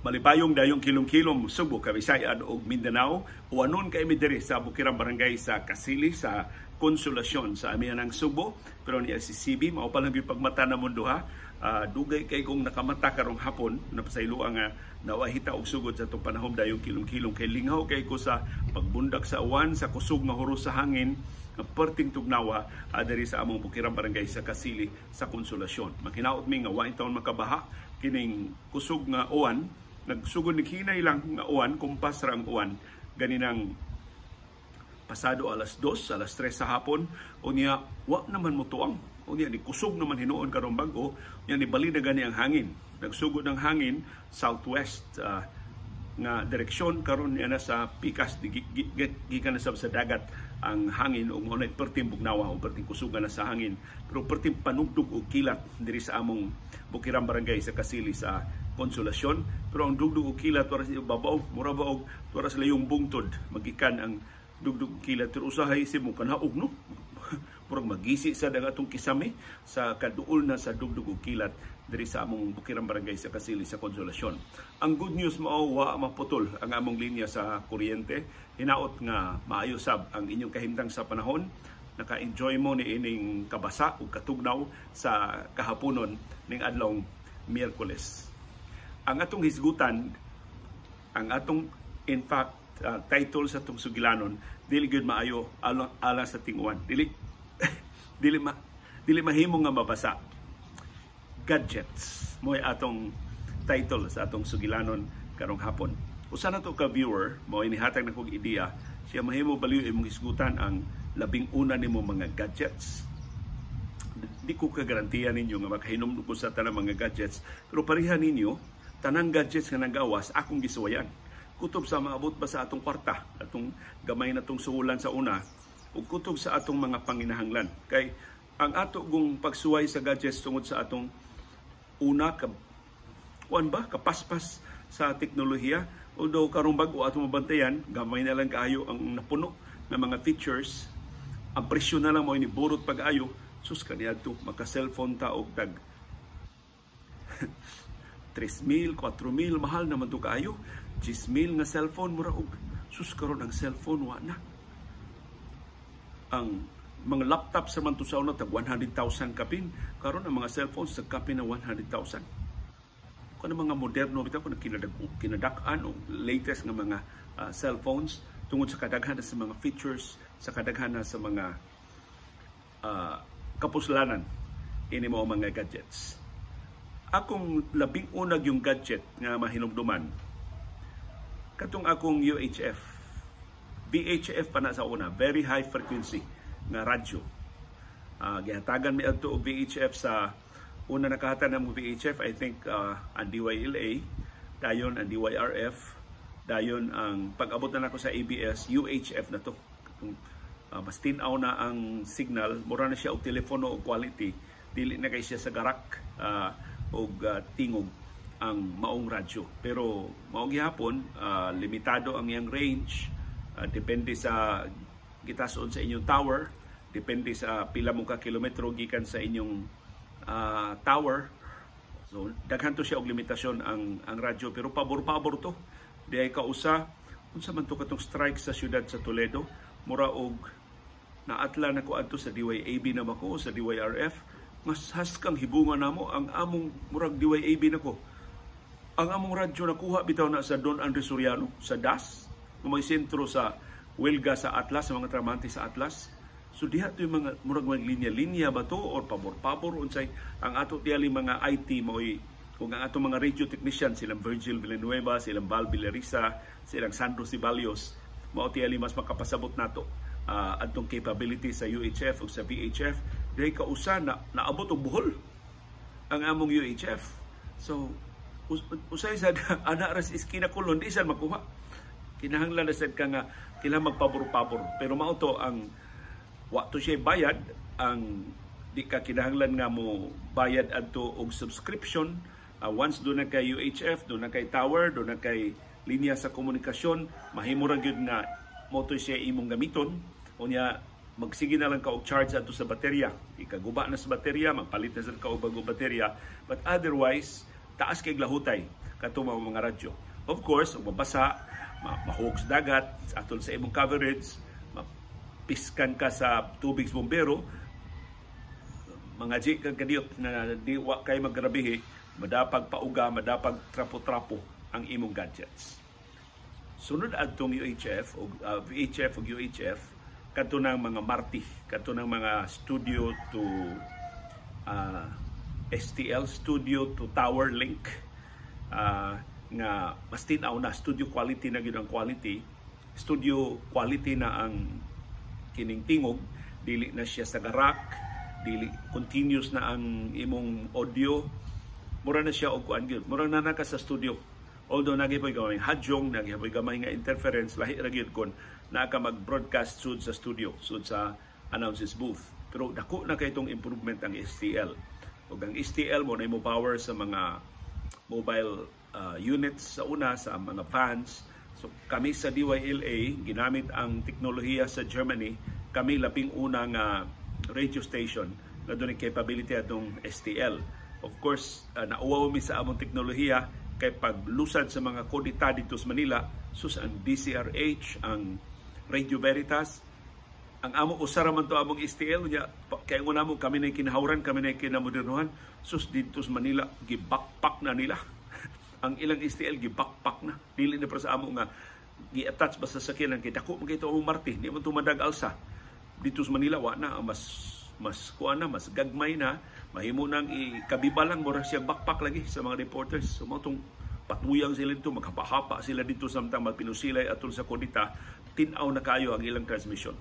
Malipayong dayong kilom-kilom Subo, Kabisayan ug Mindanao. Uwanon kay mi diri sa Bukirang Barangay sa Kasili sa Konsolasyon sa amihanang Subo. Pero niya si CB mao pa lang yung pagmata na mundo ha. Dugay kay kung nakamata karong hapon napasaylo nga nawahita og sugod sa itong panahon dayong kilom-kilom kay lingaw kay ko sa pagbundak sa uwan sa kusog nga huro sa hangin nga perting tugnawa diri sa among Bukirang Barangay sa Kasili sa Konsolasyon. Makinaot mi nga wa taon makabaha kining kusog nga uwan. Nagsugod ni hinay lang nga uwan, kumpas ra ang uwan, ganinang pasado alas 2, alas 3 sa hapon, o niya, wa naman mo tuwang. O niya, ni kusog naman hinuon karong bago, niya ni bali na gani ang hangin. Nagsugod ng hangin, southwest nga direksyon, karon niya na sa pikas, gikan na sa dagat ang hangin, o muna perting bugnawa, o perting kusugan na sa hangin. Pero perting panugdog o kilat diri sa among Bukirang Barangay sa Kasili sa Konsolasyon. Pero ang dugdug o kilat para sa babaw, mura ba og para sa layong bungtod, magikan ang dugdug o kilat. Pero usahay si mo kanaog no. Murag magisi sa atong kisame sa kaduol na sa dugdug o kilat diri sa among Bukirang Barangay sa Kasili sa Konsolasyon. Ang good news mao wa maputol ang among linya sa kuryente. Hinaot nga maayo sab ang inyong kahimtang sa panahon. Naka-enjoy mo ni ining kabasa o katugnaw sa kahaponon ning adlaw Miyerkules. Ang atong hisgutan, ang atong in fact title sa atong sugilanon, dili gyud maayo ala sa tinguan. Dili mahimo nga mabasa. Gadgets mo'y atong title sa atong sugilanon karong hapon. Usa na to ka viewer, mao inihatag na kog ideya, siya mahimo baliw imong hisgutan ang labing una nimo mga gadgets. Di ko kagarantiya ninyo nga makahinom ko sa tanang mga gadgets, pero pareha ninyo tanang gadgets nga nagawas akong gisuwayan. Kutob sa maabot ba sa atong kwarta, atong gamay na tong suhulan sa una, ug kutob sa atong mga panginahanglan. Kay ang ato gong pagsuway sa gadgets tungod sa atong una kapaspas sa teknolohiya, although karong bag-o atong mabantayan, gamay na lang kaayo ang napuno ng mga features. Ang presyo na lang mo ini burot pag-ayo, sus kaniadto maka-cellphone ta og tag 3,000, 4,000, mahal naman to kaayo. 10,000 nga cellphone mura og sus karon ang cellphone wa na. Ang mga laptop sa man to sa una tag 100,000 kapin, karon ang mga cellphones sa kapin na 100,000. Kuno mga moderno bitaw kun kinadak-an og latest nga mga cellphones tungod sa kadaghan sa mga features, sa kadaghan sa mga kapuslanan ini mao mga gadgets. Akong labing unag yung gadget nga mahinumduman katong akong UHF. VHF pa na sa una, very high frequency nga radyo. Gihatagan mi adto og VHF sa una nakahatan ng VHF, I think ang DYLA, dayon ang DYRF, dayon ang pag-abot na nako sa ABS, UHF na to. Mas tinaw na ang signal, mura na siya og telepono og quality, dili na kay siya sa garak og tingog ang maong radyo. Pero maong gihapon, limitado ang iyang range, depende sa gitason sa inyong tower, depende sa pila mo ka kilometro gikan sa inyong tower. So daghan to siya og limitasyon ang radyo, pero pabor-pabor to. Di ay kausa unsa man to katong strike sa siyudad sa Toledo, mura og naatla na ko adto sa DYAB na mako, sa DYRF, mas haskang hibungan namo ang among murag DYAB nako. Ang among radyo nakuha bitaw na sa Don Andres Soriano sa DAS, may sentro sa Huelga sa Atlas, sa mga tramante sa Atlas. So diha to yung mga murag mga linya-linya ba to or pabor-pabor unsay ang ato tiyali mga IT mo'y kung ang ato mga radio technician, silang Virgil Villanueva, silang Val Villarisa, silang Sandro Sibalios, mao tiyali mas makapasabot nato adtong capability sa UHF o sa VHF. Dahil kausa na naabot og buhol ang among UHF. So usay sa ana ras iskina kulon di sad makuha. Kinahanglan na sad ka nga kailangan magpabor-pabor, pero mao to ang wa to siya bayad, ang di ka kinahanglan nga mo bayad adto og subscription. Once do na kay UHF, do na kay tower, do na kay linya sa komunikasyon, mahimo ra gyud nga mo to siya imong gamiton. Unya magsige na lang ka og charge adto sa baterya. Ikaguba na sa baterya, magpalit na sa ka og bagong baterya. But otherwise, taas kay lahutay. katong mga radyo. Of course, mabasa, mahog sa dagat, atol sa imong coverage, mapiskan ka sa tubig sa bombero, mga di kagadiot na di wa kay maggrabihi, madapag pauga, madapag trapo-trapo ang imong gadgets. Sunod adtong UHF o VHF o UHF kadto ng mga MARTI, kadto ng mga studio to STL, studio to tower link, nga mas tinaw na studio quality na gyud ang quality, studio quality na ang kining tingog, dili na siya sa garak, dili continuous na ang imong audio, mura na siya og kuan gyud, mura na naka sa studio. Although nagipoy gamay hadyong, nagipoy gamay nga interference, lahi ra gyud kon naa ka mag-broadcast sud sa studio, sud sa announces booth. Pero dako na kay itong improvement ang STL. Ug ang STL mo na mo power sa mga mobile units sa una, sa mga fans. So kami sa DYLA ginamit ang teknolohiya sa Germany. Kami labing una nga radio station na doon capability atong STL. Of course, nauwaw mi sa among teknolohiya kay paglusad sa mga kodita dito sa Manila, sus ang DCRH, ang Radio Veritas, ang amo usara man to among STL nya kay una mo kami na kinahawran, kami na kinamodernohan, sus dito sa Manila gibakpak na nila. Ang ilang STL gibakpak na, dili na para sa amo nga gi-attach ba sa sakyanan kay dako man kay to among Marti, di man tumadag alsa. Dito sa Manila wa na mas kuan na, mas gagmay na, mahimo nang ikabibalang mura siya backpack lagi sa mga reporters. So tong patuyang sila dito, maghapa-hapa sila dito samtang magpinusilay atol sa kodita, tinaw na kayo ang ilang transmission.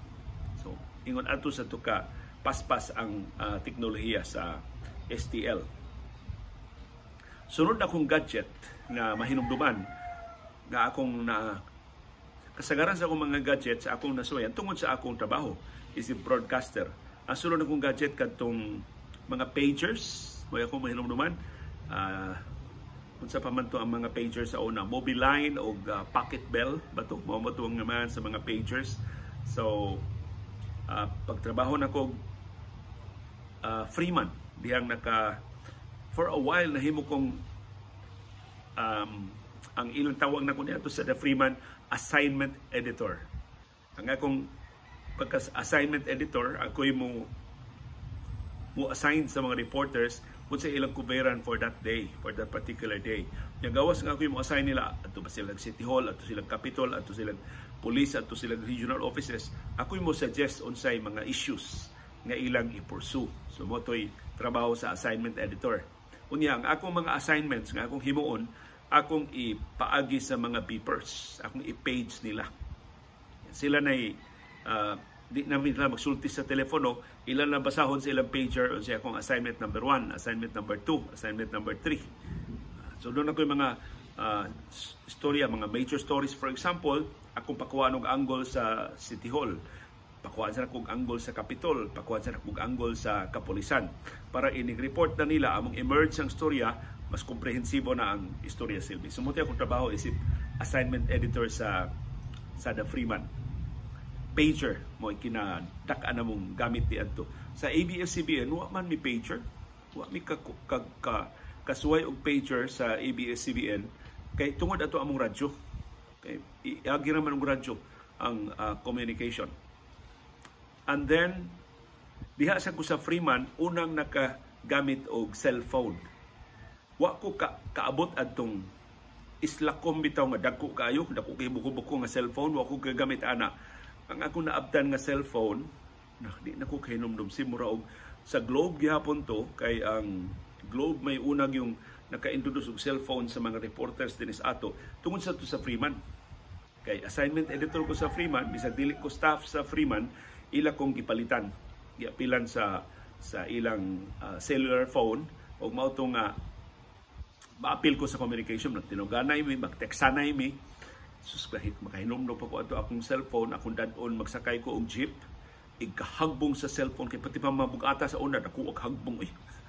So ingon ato sa tuka paspas ang teknolohiya sa STL. Sunod akong gadget na mahinumduman nga akong na kasagaran sa akong mga gadgets sa akong nasuwayan tungod sa akong trabaho is a broadcaster. Ang sunod akong gadget kadtong mga pagers, may akong mahinumduman. Unsa pa man to ang mga pagers sa una, Mobiline o Pocket Bell bato mo tuwang naman sa mga pagers. So pagtrabaho nako Freeman dihang naka for a while nahimo kong ang ilang tawag na ko niya sa the Freeman assignment editor. Ang akong pagka-assignment editor, ako'y mo assign sa mga reporters kung sa ilang kuberan for that day, for that particular day. Yung gawas nga ako'y mo assign nila, ato ba silang City Hall, ato silang Capitol, ato silang Police, ato silang regional offices, ako'y mo suggest unsay mga issues nga ilang i-pursue. So mo to'y trabaho sa assignment editor. Unya, ang akong mga assignments nga akong himuon, akong ipaagi sa mga beepers, akong i-page nila. Sila na'y di namin na magsulti sa telepono, ilan na basahon sa ilang pager o siya akong assignment number 1, assignment number 2, assignment number 3. So doon ako yung mga storya, mga major stories. For example, akong pakuhaan og angle sa City Hall, pakuhaan sa akong angle sa Capitol, pakuhaan sa akong angle sa Kapulisan. Para inig-report na nila among emerge ang storya, mas komprehensibo na ang istorya silbi. Sumuti akong trabaho isip assignment editor sa The Freeman. Pager mo kinadak-an na mong gamit ni adto. Sa ABS-CBN, wa man mi pager. Wa mi kasuway og pager sa ABS-CBN kay tungod ato among radyo. Kay iagi naman ang radyo ang communication. And then diha sa ko sa Freeman unang nakagamit og cellphone. Wa ko kaabot adtong islakom bitaw nga dagko kayo, dako kay buko-buko nga cellphone, wa ko gagamit ana. Ang ako naabdan nga cellphone, di na ko kahinumdum simura og sa Globe gihapon to, kay ang Globe may unang yung naka-introduce og cellphone sa mga reporters dinis ato tungod sa to sa Freeman. Kay assignment editor ko sa Freeman, bisag dili ko staff sa Freeman, ila kong gipalitan. Giapilan sa ilang cellular phone og mao to nga ma-appeal ko sa communication, nagtinuganay mi, magteksanay mi. Sus, kahit makahinumdum pa ko ato akong cellphone, akong dadon, magsakay ko og jeep, ikahagbong sa cellphone, kay pati pa mabugata sa una, dako og hagbong,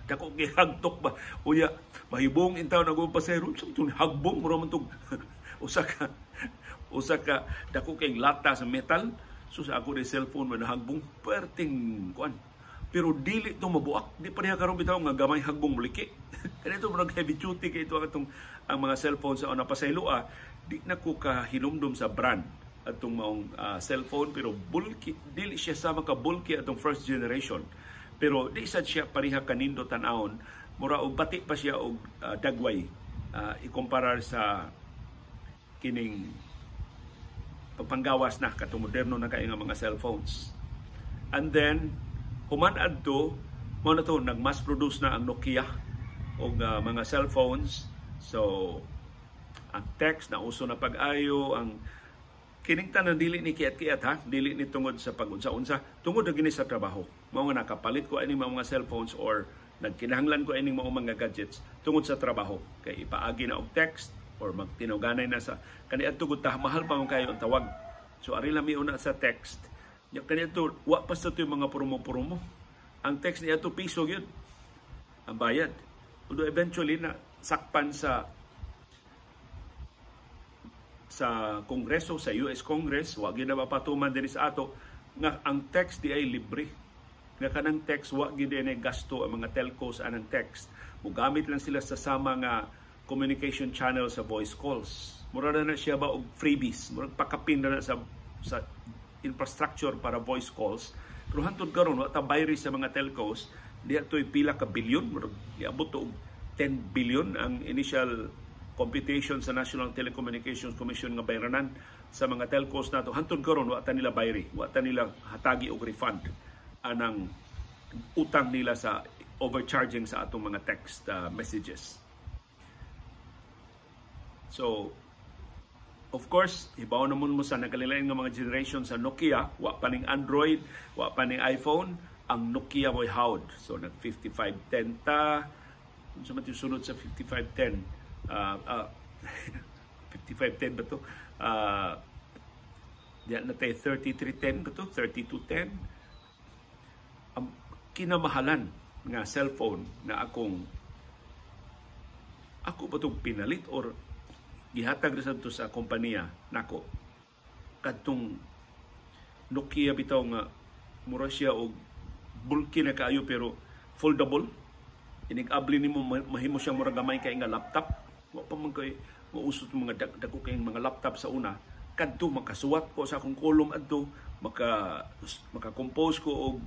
dako og ihagtok ba, uya, mahibong intaw na gawang pasero, itong hagbong, mura man itong, usa ka, dako kay lata sa metal, sus, ako na cellphone, manahagbong, perting, kuan, pero dili ito mabuak. Di pa niya karon bitaw nga gamay hagbong muliki. Kanito murag heavy duty kay ito ang mga cellphone sa una pasaylua. Di na ko kahinumdum sa brand atong maong cellphone, pero bulky, dili siya sama ka bulky atong first generation. Pero di sad siya pareha kanindo tan-awon, mura og bati pa siya og dagway ikumparar sa kining pagpanggawas na katong moderno na kay nga mga cellphones. And then human adto mo na to nag-mass produce na ang Nokia og mga cellphones. So ang text na uso na pag-ayo, ang kining tanan dili ni kiat-kiat ha, dili ni tungod sa pag-unsa-unsa, tungod na gini sa trabaho. Mao nga nakapalit ko ani mga cellphones or nagkinahanglan ko ining mga gadgets tungod sa trabaho. Kay ipaagi na og text or magtinuganay na sa kaniadto gud ta mahal pa man kayo ang tawag. So ari lami una sa text. Ya kaniadto wa pa sa yung mga promo-promo. Ang text niya to piso gyud ang bayad. Although eventually na sakpan sa Kongreso, sa US Congress, wa gyud na mapatuman din sa ato nga ang text di ay libre. Nga kanang text wa gyud na gasto ang mga telcos anang text. Mugamit lang sila sa sama nga communication channel sa voice calls. Mura na siya ba og freebies, mura pakapin na sa infrastructure para voice calls. Pero hantod karon wa ta bayri sa mga telcos, di atoy pila ka bilyon, mura niabot og 10 billion ang initial computation sa National Telecommunications Commission nga bayranan sa mga telcos nato. Hantod karon wa ta nila bayri, wa ta nila hatagi og refund anang utang nila sa overcharging sa atong mga text messages. So of course, ibaw naman mo sa nagkalilain nga mga generation sa Nokia, wa pa ning Android, wa pa ning iPhone, ang Nokia mo'y hawd. So nag 5510 ta, kung sa sunod sa 5510 5510 ba ito? Diyan na tayo 3310 ba ito? 3210. Ang kinamahalan nga cellphone na ako ba itong pinalit or gihatag na to sa kompanya nako. Kadtong Nokia bitaw nga mura siya og bulky na kaayo pero foldable. Inig-abli nimo mahimo siya mura gamay kay nga laptop. Wa pa man kay mausot mga dako kay mga laptop sa una. Kadto makasuwat ko sa akong column adto, maka-compose ko og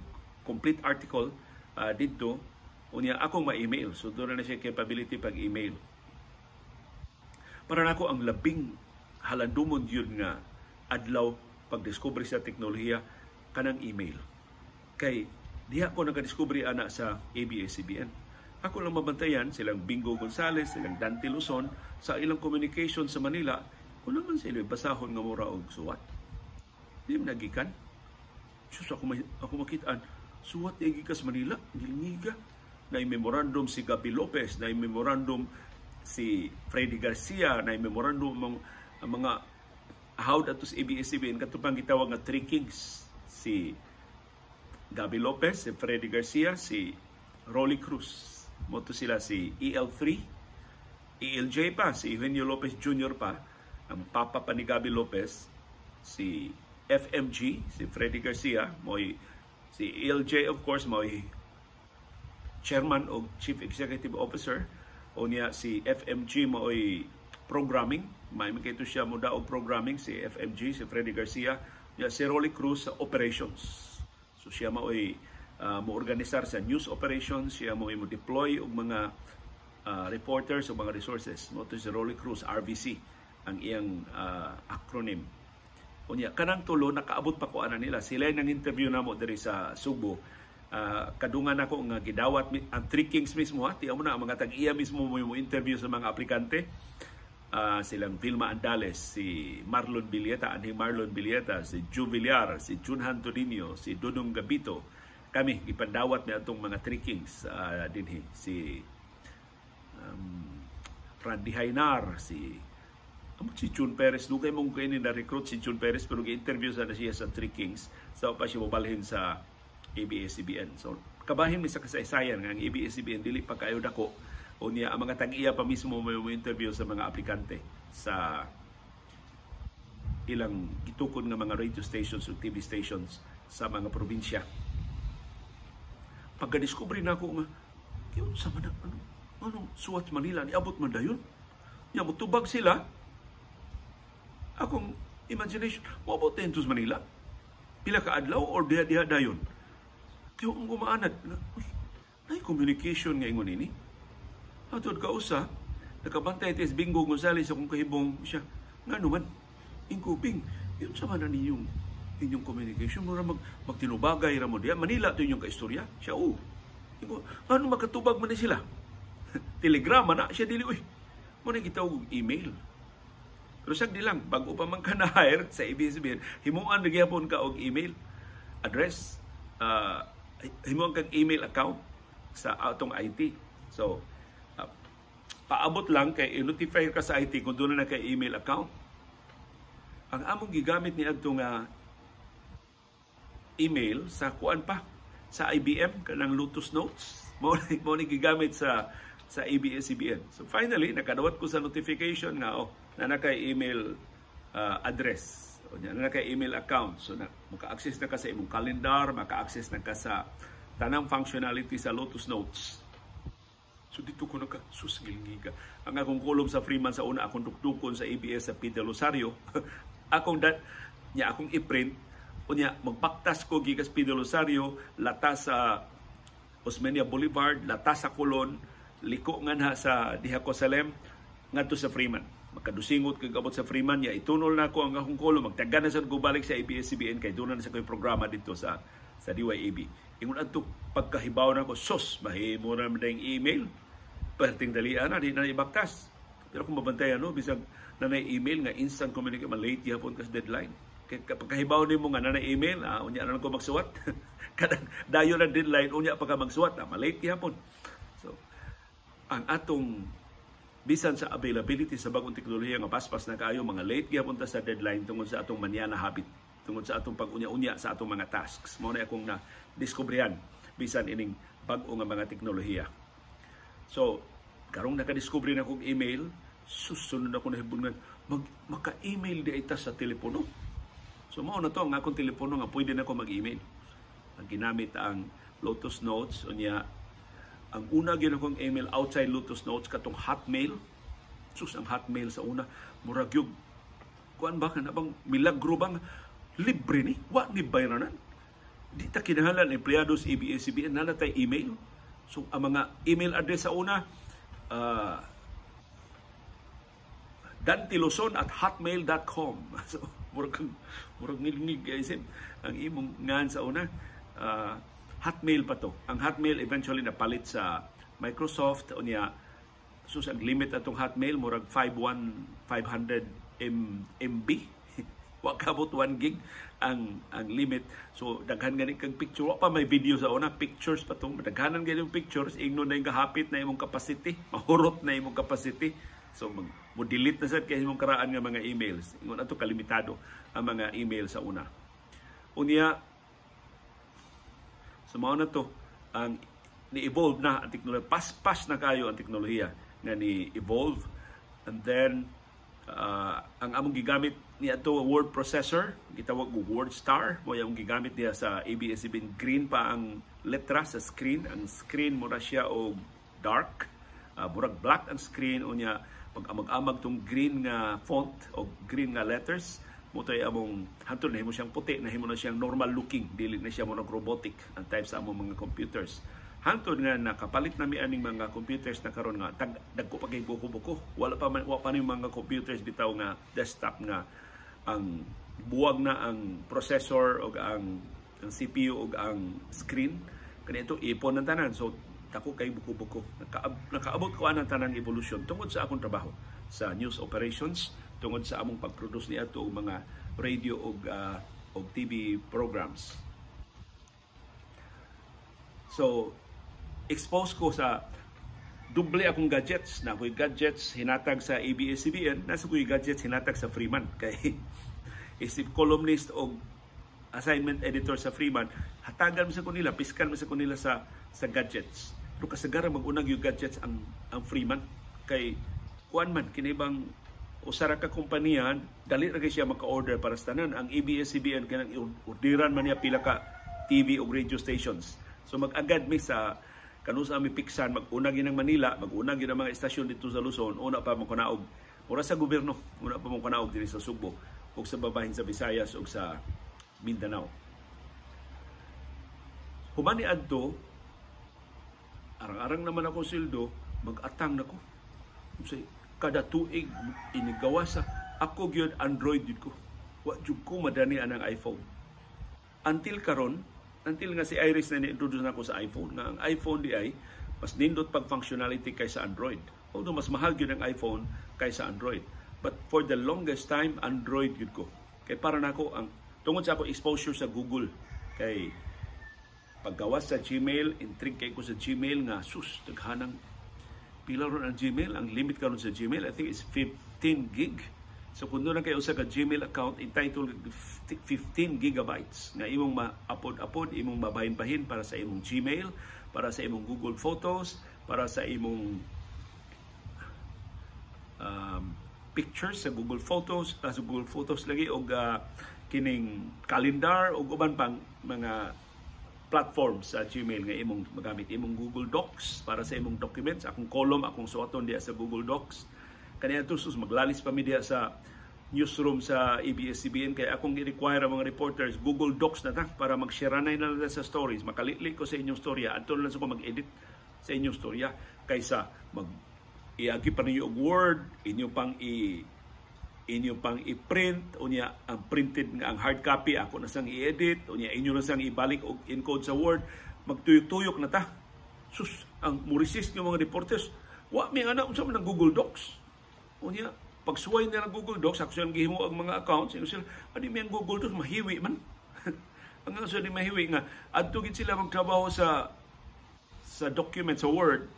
complete article didto unya akong ma-email. So doon na siya capability pag-email. Para nako ang labing halandumon yun nga adlaw pagdiscover sa teknolohiya kanang email. Kay diha ko nakadiscover ana sa ABS-CBN. Ako lang mabantayan silang Bingo Gonzales, silang Dante Luzon sa ilang communication sa Manila. Kung naman sila basahon nga mura og suwat. Di mo nagikan. Sus, ako makitaan. Suwat na gikas Manila. Gilingiga. Na memorandum si Gabi Lopez. Na memorandum si Freddy Garcia. Na memorandum ang mga hawd ato sa ABS-CBN. Katupang gitawag nga Three Kings. Si Gabi Lopez, si Freddy Garcia, si Rolly Cruz. Moto sila si EL3, ELJ pa, si Eugenio Lopez Jr. pa, ang papa pa ni Gabi Lopez, si FMG, si Freddy Garcia, si ELJ of course, chairman o chief executive officer, o niya si FMG programming, may makito siya mo daw programming, si FMG, si Freddy Garcia, niya si Rolly Cruz sa operations. So siya mo-organisar sa news operations, siya mo-deploy og mga reporters o mga resources. Ito si Rolly Cruz, RVC, ang iyang acronym. Unya, kanang tulo, nakaabot pa ko ana nila. Sila nang interview na mo diri sa Subo. Kadungan ako nga gidawat ang Three Kings mismo. Tiyan mo na, ang mga tag-iya mismo mo interview sa mga aplikante. Silang Vilma Andales, si Marlon Bilieta, Anhing Marlon Bilieta, si Ju Villar, si Junhan Tonino, si Dudong Gabito. Kami ipandawat na itong mga Three Kings dinhi. Si Randy Hainar, si June Perez. Lugay mong kainin na-recruit si June Perez pero gi-interview sa siya sa Three Kings. So pa siya mabalhin sa ABS-CBN. So kabahin mi sa kasaysayan nga ang ABS-CBN dili pa kayo dako. O niya ang mga tag-iya pa mismo may interview sa mga aplikante sa ilang gitukod nga mga radio stations o TV stations sa mga probinsya. pagka-discovery na ako nga, yun sa man, anong suwat Manila, niabot man dayon. Nya mutubag sila, akong imagination, maabot na sa Manila. Pila ka adlaw or diha dayon. Kaya ang gumaanad, na communication nga ingon ini. Atod ka usa, nakabantay tis Bingo Gonzales akong kahibong siya. Nga naman, ingkubing, yun sa man inyong communication mo magtinubagay ra mo diya. Manila to inyong kaistorya. Siya, ano makatubag man sila? Telegrama na siya dili, mo na kita og email. Pero sagdi lang, bago pa man ka na-hire sa ABS-CBN, himuan na gyapon ka og email address, himuan kang email account sa atong IT. So, paabot lang kay i-notify ka sa IT kung doon na kay email account. Ang among gigamit ni adtong email sa kuan pa sa IBM kanang Lotus Notes mo ni gigamit sa ABS-CBN. So finally nakadawat ko sa notification nga na kay email address o na kay email account. So maka-access na ka sa imong calendar, maka-access na ka sa tanang functionality sa Lotus Notes. So dito ko nakasusgilngiga. Ang akong kolom sa Freeman sa una akong dukdukon sa ABS sa Peter Rosario. akong i-print unya magpaktas ko gikas Peter Rosario lata sa Osmeña Boulevard, lata sa Colon, liko nga sa diha ko Salem ngadto sa Freeman. Makadusingot kag abot sa Freeman ya itunol na ko ang akong kolom, magtagan na sad ko balik sa ABS-CBN kay doon na sa koy programa dito sa DYAB. Ingon adto pagkahibaw na ko sos mahimo ra man dayong email perting dalian na di na ibaktas. Pero kung mabantayan bisag nanay email nga instant communication late gyapon kas deadline. Kay kapag kahibaw nimo nga nanay email unya na ko magsuwat. Kadang dayon na deadline unya pa ka magsuwat malate gyapon. So ang atong bisan sa availability sa bagong teknolohiya nga paspas na kaayo mga late gyapon ta sa deadline tungod sa atong mañana habit, tungod sa atong pag-unya-unya sa atong mga tasks. Mao na akong na diskubrihan bisan ining bag-o nga mga teknolohiya. So karong nakadiskubre na kog email, susunod ako na hibungan maka-email di ita sa telepono. So mao na to ang akong telepono nga pwede na ako mag-email. Ang ginamit ang Lotus Notes unya. Ang una gyud akong email outside Lotus Notes katong Hotmail. Sus ang Hotmail sa una murag gyud kuan ba kana bang milagro bang libre ni wa ni bayranan. Di ta kinahanglan empleyado sa ABS-CBN na natay email. So ang mga email address sa una dantiloson@hotmail.com. So murag nilingig isip ang imong ngan sa una Hotmail pa to. Ang Hotmail eventually napalit sa Microsoft unya susag limit atong Hotmail murag 500 MB. Wa kabot 1 gig ang limit. So daghan gani kang picture, wa pa may video sa una, pictures pa to. Daghanan gani yung pictures, ingnon na yung kahapit na imong capacity, mahurot na imong capacity. So mo delete na sad kay imong karaan nga mga emails. Ingon ato kalimitado ang mga email sa una. Unya so mao na to ang ni-evolve na ang teknolohiya, paspas na kayo ang teknolohiya na ni-evolve. And then ang among gigamit ni ato word processor, gitawag og WordStar, mo yung gigamit niya sa ABS-CBN. Green pa ang letra sa screen. Ang screen mura siya og dark, murag black ang screen unya pag amag-amag tong green nga font o green nga letters mo tay among hantod na himo siyang puti, na himo na siyang normal looking, dili na siya mo robotic ang type sa among mga computers. Hantod nga nakapalit na mi aning mga computers na karon nga dagko pa kay buko-buko, wala pa ni mga computers bitaw nga desktop nga ang buwag na ang processor o ang CPU o ang screen kanito ipon ng tanan. So dako kay buko-buko, nakaabot ko ang tanang evolution tungod sa akong trabaho sa news operations, tungod sa among pag-produce ni ato og mga radio og TV programs. So expose ko sa duble akong gadgets. Na ako'y gadgets hinatag sa ABS-CBN, nasa ko'y gadgets hinatag sa Freeman. Kay isip columnist o assignment editor sa Freeman, hatagan mo sa kunila, piskan mo sa kunila sa gadgets. Pero kasagara mag-unang yung gadgets ang Freeman. Kay kuan man, kinibang usara ka kumpanya, dali na siya maka-order para sa tanan. Ang ABS-CBN, kanang orderan man niya pila ka TV o radio stations So mag-agad mi sa kanusa mi piksan, mag-una ginang Manila, mag-una ginang mga estasyon dito sa Luzon, una pa mo kanaog. Mura sa gobyerno, una pa mo kanaog dito sa Subo, o sa babahin sa Visayas, o sa Mindanao. Humani adto, arang-arang naman ako sildo, mag-atang nako. Kada tuig inigawa sa ako gyud Android yun ko. Wa jud ko madani anang iPhone. Until karon, until nga si Iris na ni-introduce na ako sa iPhone, nga ang iPhone di ay mas nindot pag functionality kaysa Android. Although mas mahal yun ang iPhone kaysa Android. But for the longest time, Android yun ko. Kaya para na ako, tungod sa ako exposure sa Google, kay paggawas sa Gmail, intrigue kay ko sa Gmail nga, sus, taghanang pila ron ang Gmail. Ang limit karon sa Gmail, I think is 15 gig. So kung doon na kayo sa Gmail account, entitled 15 gigabytes na imong ma-upload, imong mabahin-bahin para sa imong Gmail, para sa imong Google Photos, para sa imong pictures sa Google Photos, sa Google Photos lagi, o kining calendar, o uban pang mga platforms sa Gmail nga imong magamit. Imong Google Docs para sa imong documents, akong column, akong suaton diya sa Google Docs. Kaniya ito, maglalis pa mi diya sa newsroom sa ABS-CBN, kaya akong i-require ang mga reporters, Google Docs na ta, para mag-share na nila sa stories. Makalitlik ko sa inyong storya. Ato lang sa ko mag-edit sa inyong storya, kaysa iagi pa ninyo og Word, inyo pang i-print, unya ang printed nga ang hard copy, ako na sang i-edit, unya inyo na sang ibalik og encode sa Word, magtuyok-tuyok na ta. Sus, ang mo-resist ng mga reporters, wa may anak unsa man ng Google Docs. Unya, pagsuway na ng Google Docs, ako silang gihimo ang mga accounts, sila, adi may ang Google Docs, mahiwi man. Ang nga sila mahiwi nga, adto gid sila magtrabaho sa document, sa Word,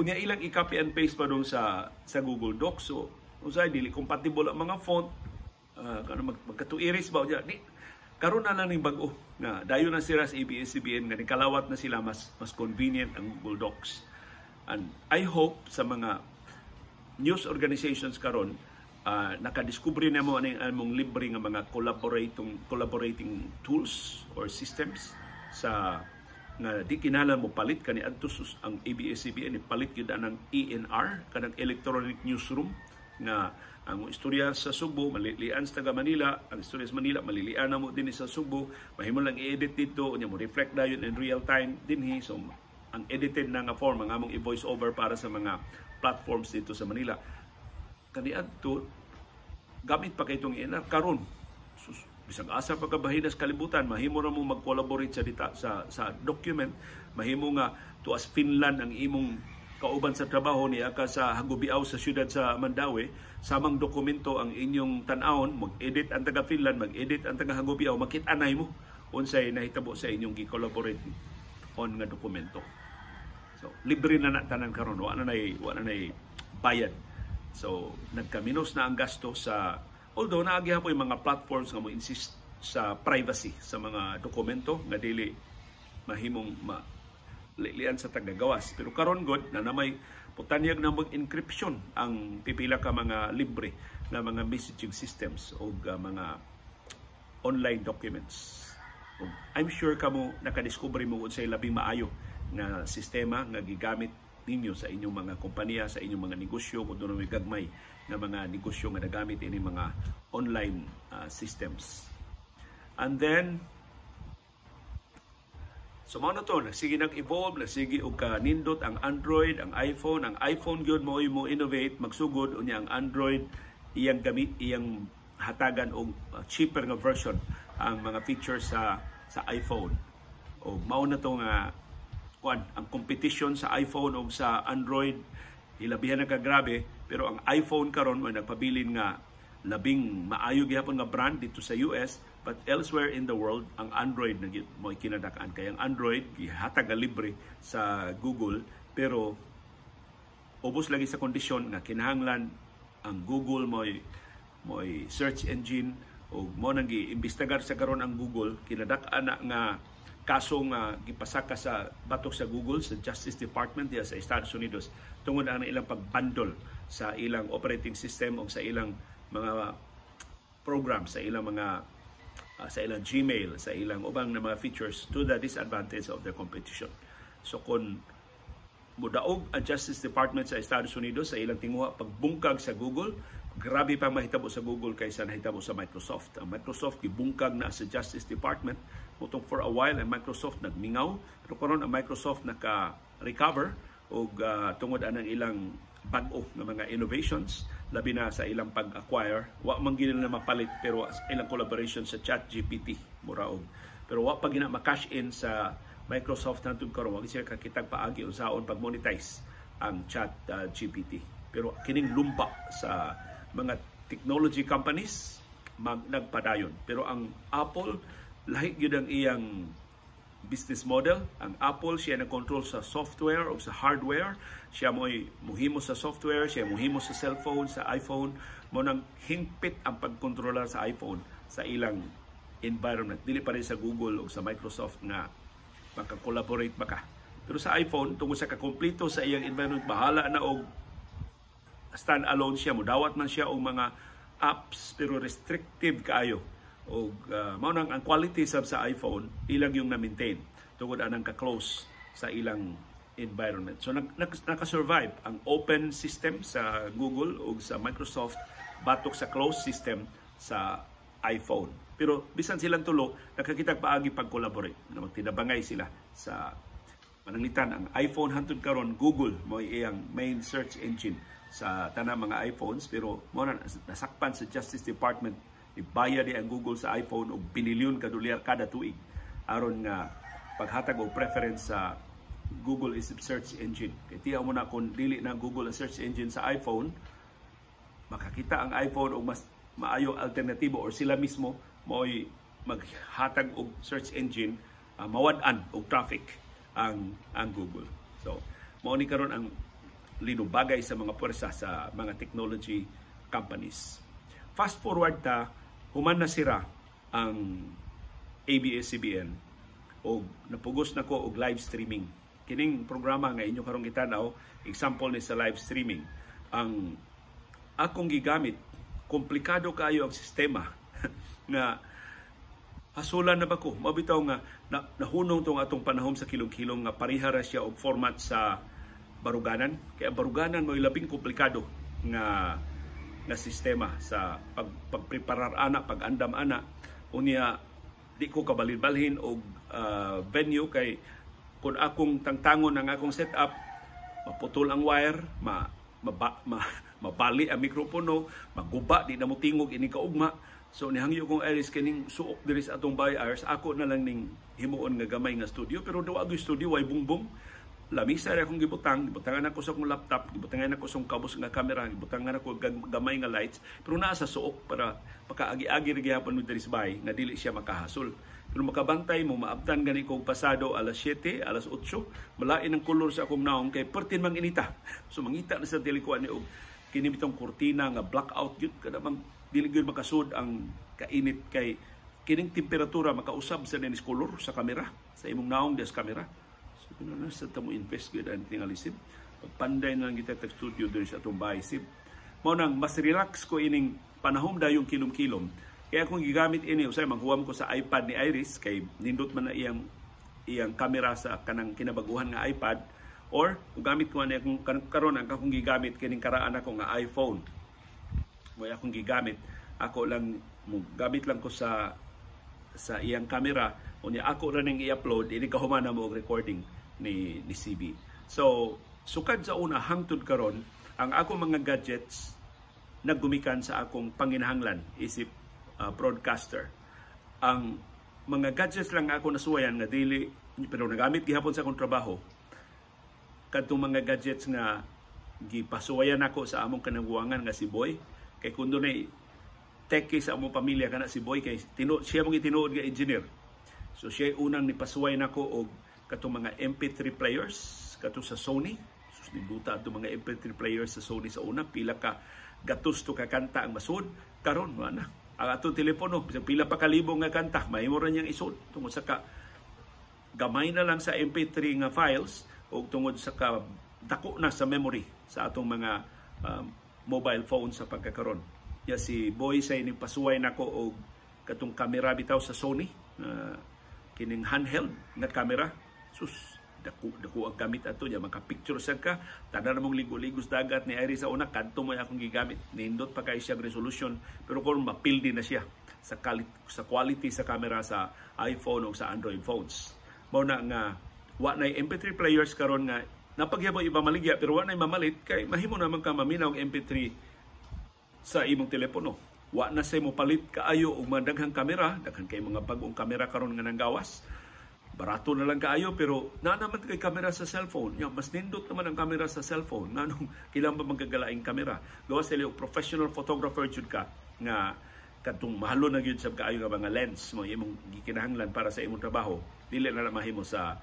unya ilang i-copy and paste pa doon sa Google Docs. So, usay dili compatible ang mga font, magkatuiris ba unya. Karon na lang ning bag-o na dayon na sila sa ABS-CBN nga nikalawat na sila, mas convenient ang Google Docs. And I hope sa mga news organizations karon nakadiskubre na mo among libre nga mga collaborating tools or systems sa nga di kinahanglan mo palit kani adto ang ABS-CBN palit gyud anang ENR kanang electronic newsroom nga ang istorya sa Subo malilian sa taga Manila, ang istorya sa Manila malilian na mo din sa Subo, mahimo lang i-edit dito unya mo reflect dayon in real time dinhi. So ang edited na nga form ang among i-voice over para sa mga platforms dito sa Manila. Kani adto gamit pa kay itong ENR karon. Bisag asa pagkabahinas kalibutan, mahimo ra mo mag-collaborate sa document, mahimo nga to as Finland ang imong kauban sa trabaho niya ka sa Hagubiaw sa siyudad sa Mandawi, samang dokumento ang inyong tan-awon, mag-edit ang taga Finland, mag-edit ang taga Hagubiaw, makit-anay mo unsay nahitabo sa inyong gi-collaborate on nga dokumento. So libre na tanan karon, wala na bayad. So nagkaminos na ang gasto sa, although naagi po yung mga platforms nga mo insist sa privacy sa mga dokumento nga dili mahimong lilian sa tagagawas. Pero karon god na namay putanyag na mag-encryption ang pipila ka mga libre na mga messaging systems o mga online documents. I'm sure kamo nakadiscover mo unsay labing maayo na sistema nga gigamit ninyo sa inyong mga kompanya, sa inyong mga negosyo, kung doon may gagmay na mga negosyo nga nagamit ini mga online systems. And then, so mga na to, nagsige nag-evolve, nagsige og kanindot ang Android, ang iPhone gyud mo innovate, magsugod unya ang Android, iyang gamit, iyang hatagan og cheaper nga version ang mga features sa iPhone. O mao na to nga ang competition sa iPhone o sa Android ilabihan na kagrabe, pero ang iPhone karon ay nagpabilin nga labing maayo gihapon nga brand dito sa US, but elsewhere in the world ang Android na mo kinadakan. Kaya ang Android gihatag libre sa Google, pero ubos lagi sa kondisyon nga kinahanglan ang Google mo'y search engine o mo nang giimbestigar sa karon ang Google, kinadak-an nga kaso nga gipasaka sa batok sa Google sa Justice Department diya sa Estados Unidos tungod ang ilang pagbundle sa ilang operating system o sa ilang mga program, sa ilang mga sa ilang Gmail, sa ilang ubang na mga features to the disadvantage of their competition. So kung mudaog ang Justice Department sa Estados Unidos sa ilang tinguha pagbungkag sa Google, grabe pang mahitabo sa Google kaysa nahitabo sa Microsoft. Ang Microsoft gibungkag na sa Justice Department. Mutong for a while ang Microsoft nagmingaw, pero karon ang Microsoft naka-recover og tungod anang ilang bag-o ng mga innovations, labi na sa ilang pag-acquire. Wa man gid na mapalit pero ilang collaboration sa ChatGPT muraog. Pero wa pa gina ma-cash in sa Microsoft natud karon, wa sila kakitag paagi unsaon pag-monetize ang ChatGPT. Pero kining lumpa sa mga technology companies nagpadayon. Pero ang Apple lahi gyud ang iyang business model. Ang Apple siya nag-control sa software o sa hardware. Siya mo'y muhimo sa software, siya muhimo sa cellphone, sa iPhone. Mo nang hingpit ang pagkontrolar sa iPhone sa ilang environment. Dili pa rin sa Google o sa Microsoft na maka-collaborate baka. Pero sa iPhone, tungkol sa kakompleto sa iyang environment, bahala na og stand-alone siya. Mudawat man siya og mga apps pero restrictive kaayo. O mao nang ang quality sa iPhone ilang yung na-maintain tungod anang ka-close sa ilang environment. So naka-survive ang open system sa Google o sa Microsoft batok sa closed system sa iPhone. Pero bisan silang tulo nakakitag paagi pag-collaborate na magtinabangay sila sa mananglitan ang iPhone hangtod karon. Google mo iyang main search engine sa tanang mga iPhones, pero mo na nasakpan sa Justice Department. Ibayad ang Google sa iPhone og binilyon ka dolyar kada tuig aron nga paghatag og preference sa Google is search engine. Kaya tiyaw mo na kung dili na Google ang search engine sa iPhone, makakita ang iPhone og mas maayong alternatibo or sila mismo mo'y maghatag og search engine, mawad-an og traffic ang Google. So mao ni karon ang linubagay sa mga puwersa sa mga technology companies. Fast forward ta, human na sira ang ABS-CBN o napugos na ko og live streaming. Kining programa nga inyo karong itanaw, example ni sa live streaming. Ang akong gigamit, komplikado kayo ang sistema nga hasulan na ba ko? Mabitaw nga nahunong tong atong panahon sa kilong-kilong nga parihara siya og format sa baruganan. Kaya baruganan mo labing komplikado nga sistema sa pagpreparar ana, pag-andam ana. Unya di ko kabalin-balhin og venue kay kung akong tangtangon ang akong setup, maputol ang wire, mabali ang mikropono, maguba, di na mo tingog ini kaugma. So nihangyo kong iris kining suok diri sa atong buyers, ako na lang ning himuon nga gamay nga studio, pero daw ag studio way bungbong. Lamisa rin akong gibutangan ako sa akong laptop, gibutangan ako sa akong kabos nga camera, gibutangan ako gamay nga lights, pero naa sa suok para makaagi-agi rin gihapon mo diri sa bahay, nga dili siya makahasol. Pero makabantay mo, maabtan gani kong pasado alas 7, alas 8, malain ang kulor sa akong naong, kay pertin mang inita. So mangita na sa tilikuan ni og kinimitong kurtina nga blackout yun, kadamang dili gyud makasud ang kainit kay kining temperatura makausab sa ninis kulor sa kamera, sa imong naong des kamera. Kung sa tamo invest good ang tingalisin, pagpanday na lang kita studio doon sa atong bahay sip. Mao nang mas relax ko ining panahon dayong kilom-kilom. Kaya kung gigamit ini usay maghuwam ko sa iPad ni Iris kay nindot man na iyang camera sa kanang kinabaguhan nga iPad, or kung gamit ko na akong karon ang akong gigamit kining karaan ako nga iPhone. Mo akong gigamit ako lang gamit lang ko sa iyang camera, unya ako ra ning i-upload ini kahumana mo og recording ni CB. So sukad sa una hangtod karon ang akong mga gadgets naggumikan sa akong panginahanglan isip broadcaster. Ang mga gadgets lang ako nasuwayan nga dili, pero nagamit gihapon sa akong trabaho. Kadtong mga gadgets nga gipasuwayan ako sa among kanabuangan nga si Boy, kay kun dunay teki sa among pamilya kana si Boy, kay siya mong itinuod nga engineer. So siya unang nipasuway nako og katong mga MP3 players kato sa Sony. So nibuta ato mga MP3 players sa Sony sa una, pila ka gatos to ka kanta ang masud. Karon na ang atong telepono pila pa kalibo nga kanta mahimo ra niyang isud tungod sa ka gamay na lang sa MP3 nga files o tungod sa ka dako na sa memory sa atong mga mobile phone sa pagkakaron. Ya si Boy say ni pasuway nako og katong kamera bitaw sa Sony, kining handheld na kamera. Sus, dako ang gamit ato niya, maka-picture sa ka, tanan namong ligo-ligos dagat ni Iris sa una, kanto mo akong gigamit. Nindot pa kay siyang resolution, pero kung mapildi na siya sa quality sa camera sa iPhone o sa Android phones. Mao na nga, wa na MP3 players karon nga, napaghiyabo iba maligya, pero wa na mamalit, kay mahimo naman ka maminaw ang MP3 sa imong telepono. Wa na say mo palit kaayo og madaghang kamera, daghan kay mga bag-ong kamera karon nga nanggawas. Barato na lang kaayo, pero naman kay kamera sa cellphone. Mas nindot naman ang kamera sa cellphone. Nganong kailan ba magkagalaing kamera? Gawas sila professional photographer jud ka nga katong mahalo na gyud sab kaayo nga mga lens mo imong gikinahanglan para sa imong trabaho, dili na lang mahimo sa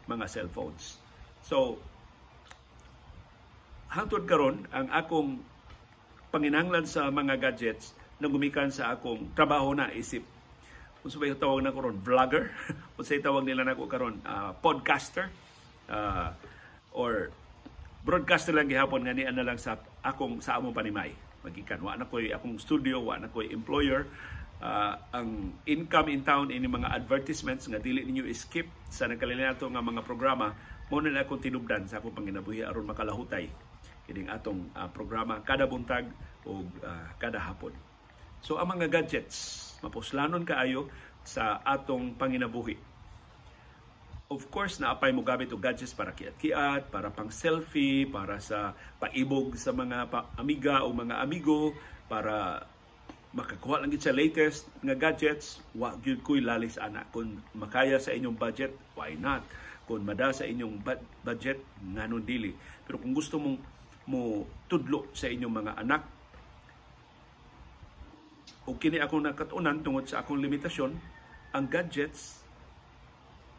mga cellphones. So hangtod karon ang akong panginahanglan sa mga gadgets na gumikan sa akong trabaho na isip. Kung sabay tawag na ko ron, vlogger. Kung sabay tawag nila na ko karon, podcaster. Or broadcaster lang gihapon nga niya na lang sa among panimay. Magikan, wa na ko'y akong studio, wa na ko'y employer. Ang income in town, ini mga advertisements nga dili ninyo skip sa nagkalinato nga mga programa, mo na akong tinubdan sa akong panginabuhi aron makalahutay kining atong programa kada buntag o kada hapon. So ang mga gadgets, mapuslanon kaayo sa atong panginabuhi. Of course, naapay mo gamit og gadgets para kiat-kiat, para pang selfie, para sa paibog sa mga amiga o mga amigo, para makakuha lang gid sa latest nga gadgets. Wa gyud koy lalis ana. Kung makaya sa inyong budget, why not? Kung mada sa inyong budget, nganon dili. Pero kung gusto mong mo tudlo sa inyong mga anak, o kini akong nakatunan tungod sa akong limitasyon, ang gadgets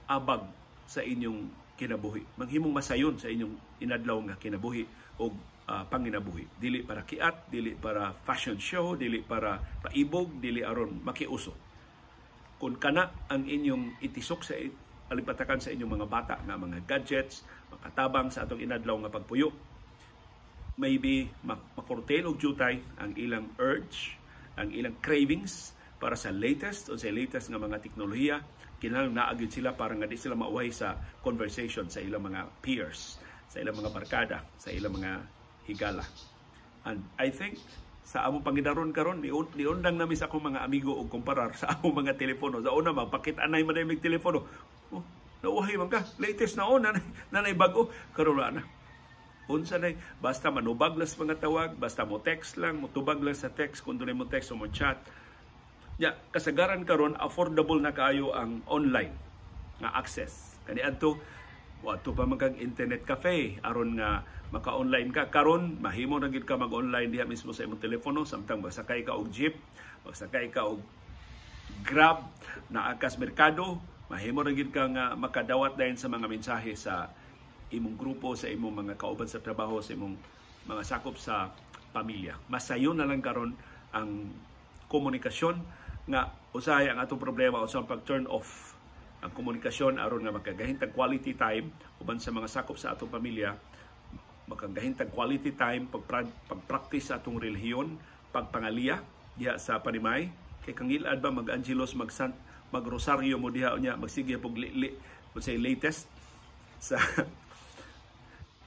abag sa inyong kinabuhi. Manghimong masayon sa inyong inadlaw nga kinabuhi o panginabuhi. Dili para kiat, dili para fashion show, dili para paibog, dili aron makiuso. Kung kana ang inyong itisok sa alipatakan sa inyong mga bata nga mga gadgets, makatabang sa atong inadlaw nga pagpuyo, maybe makurtel og jutay ang ilang urge, ang ilang cravings para sa latest o sa latest nga mga teknolohiya. Kinahanglan naagid sila para nga di sila mauhay sa conversation sa ilang mga peers, sa ilang mga barkada, sa ilang mga higala. And I think sa among pangidaron karon niundang namin sa akong mga amigo og kumparar sa among mga telepono. Sa una magpakit-anay man mig telepono. Oh, nauhay man ka, latest na nanay bago karon na. Unsa nay basta manubag lang sa mga tawag, basta mo text lang, mo tubag lang sa text, kung dunay mo text o mo chat. Kasagaran karon affordable na kaayo ang online nga access. Kani adto wato pa magkag internet cafe aron nga maka-online ka. Karon mahimo na gid ka mag-online diha mismo sa imong telepono, samtang magsakay ka og jeep, magsakay ka og Grab na akas merkado, mahimo na gid ka nga makadawat dayon sa mga mensahe sa imong grupo, sa imong mga kauban sa trabaho, sa imong mga sakop sa pamilya. Masayon na lang karon ang komunikasyon nga usahay ang atong problema o sa pag-turn off ang komunikasyon aron nga makagahintag quality time uban sa mga sakop sa atong pamilya, makagahintag quality time pag-practice sa atong relihiyon, pagpangaliya diha sa panimay. Kay kangilad ba mag-angelos, mag-rosaryo mo diha unya, magsige pog unsay latest sa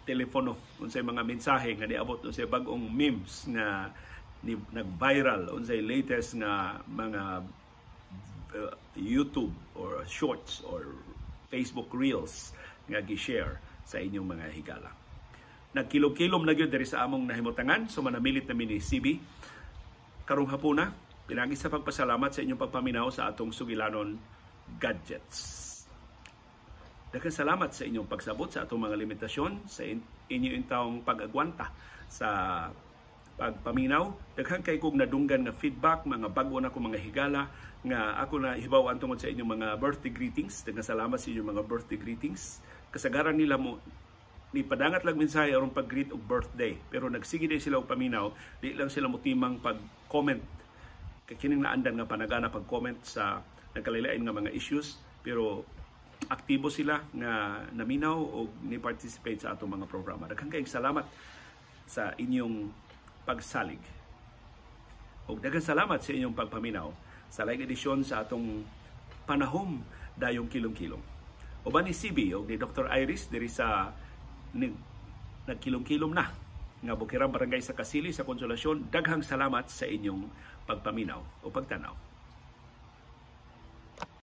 telepono, unsay mga mensahe nga niabot, unsay bag-ong memes nga nag-viral, unsay latest nga mga YouTube or shorts or Facebook Reels nga gi-share sa inyong mga higala. Nagkilom-kilom na gyud diri sa among nahimutangan, so manamilit namin ni CB karong hapuna. Pinagi sa pagpasalamat sa inyong pagpaminaw sa atong sugilanon gadgets. Daghang salamat sa inyong pagsabot sa atong mga limitasyon, sa inyong taong pag-agwanta sa pagpaminaw. Daghang kay kog nadunggan nga feedback, mga bag-o na ko mga higala nga ako na hibaw-an tungod sa inyong mga birthday greetings. Daghang salamat sa inyong mga birthday greetings. Kasagaran nila mo ni padangat lang mensahe aron pag-greet og birthday, pero nagsige din sila og paminaw, di lang sila motimang pag-comment. Kay kining naandan nga panagana pag-comment sa nagkalilain nga mga issues, pero aktibo sila nga naminaw o ni-participate sa atong mga programa. Daghang kayong salamat sa inyong pagsalig. O daghang salamat sa inyong pagpaminaw sa laing edisyon sa atong panahom dayong kilong-kilong. Uban ni CB o ni Dr. Iris diri sa nagkilom-kilom na nga Bukirang Barangay sa Kasili sa Konsolasyon. Daghang salamat sa inyong pagpaminaw o pagtanaw.